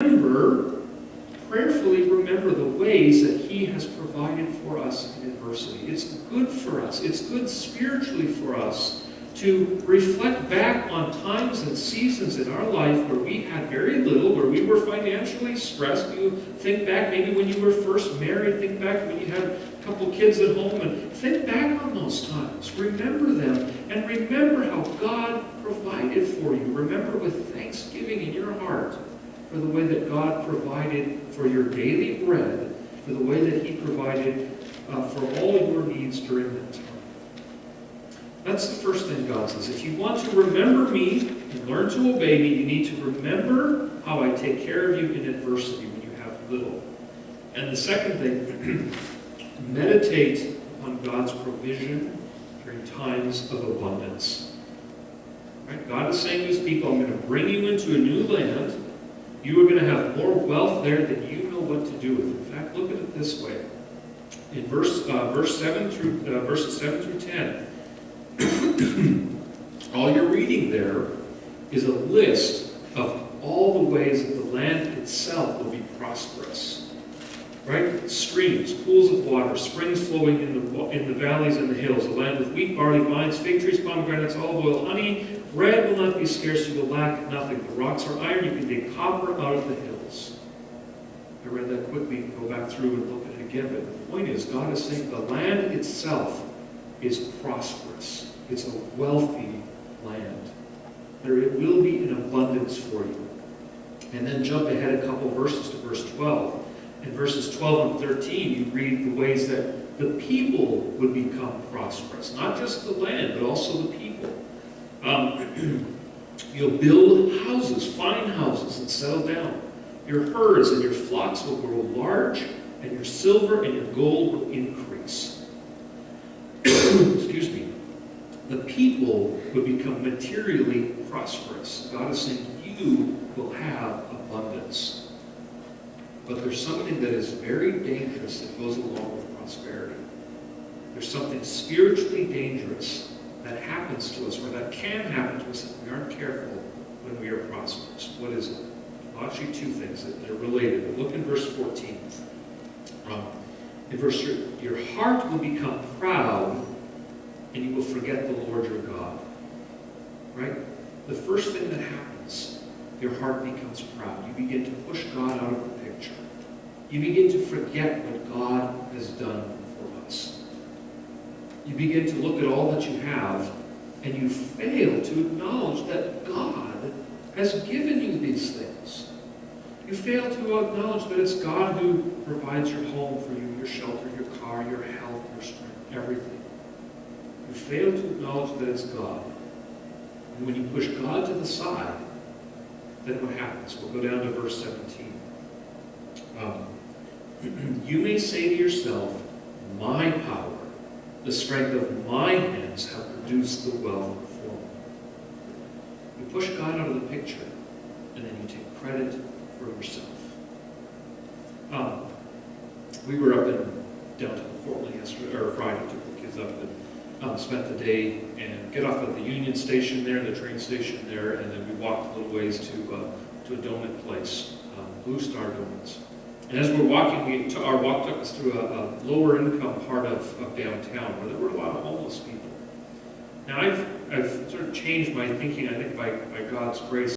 remember, prayerfully remember the ways that He has provided for us in adversity. It's good for us. It's good spiritually for us to reflect back on times and seasons in our life where we had very little, where we were financially stressed. You think back maybe when you were first married, think back when you had a couple kids at home, and think back on those times. Remember them, and remember how God provided for you. Remember with thanksgiving in your heart for the way that God provided for your daily bread, for the way that He provided for all your needs during that time. That's the first thing God says. If you want to remember me and learn to obey me, you need to remember how I take care of you in adversity when you have little. And the second thing, meditate on God's provision during times of abundance. Right? God is saying to His people, I'm going to bring you into a new land. You are going to have more wealth there than you know what to do with. In fact, look at it this way. In verses 7 through 10, all you're reading there is a list of all the ways that the land itself will be prosperous. Right? Streams, pools of water, springs flowing in the valleys and the hills, a land with wheat, barley, vines, fig trees, pomegranates, olive oil, honey. Bread will not be scarce, you will lack nothing. The rocks are iron, you can dig copper out of the hills. I read that quickly, go back through and look at it again, but the point is, God is saying the land itself is prosperous. It's a wealthy land. There will be an abundance for you. And then jump ahead a couple verses to verse 12. In verses 12 and 13, you read the ways that the people would become prosperous. Not just the land, but also the people. You'll build houses, fine houses, and settle down. Your herds and your flocks will grow large, and your silver and your gold will increase. Excuse me. The people would become materially prosperous. God is saying you will have abundance. But there's something that is very dangerous that goes along with prosperity. There's something spiritually dangerous that happens to us, or that can happen to us if we aren't careful when we are prosperous. What is it? Well, actually, two things that are related. But look in verse 14. Your heart will become proud, and you will forget the Lord your God. Right? The first thing that happens, your heart becomes proud. You begin to push God out of the picture. You begin to forget what God has done for us. You begin to look at all that you have, and you fail to acknowledge that God has given you these things. You fail to acknowledge that it's God who provides your home for you, your shelter, your car, your health, your strength, everything. You fail to acknowledge that it's God. And when you push God to the side, then what happens? We'll go down to verse 17. You may say to yourself, my power, the strength of my hands have produced the wealth before me. You push God out of the picture, and then you take credit for yourself. We were up in downtown Portland yesterday, or Friday, took the kids up and spent the day and get off at the Union Station there, the train station there, and then we walked a little ways to a donut place, Blue Star Donuts. And as we're walking, our walk took us through a lower income part of downtown where there were a lot of homeless people. Now I've sort of changed my thinking, I think by God's grace.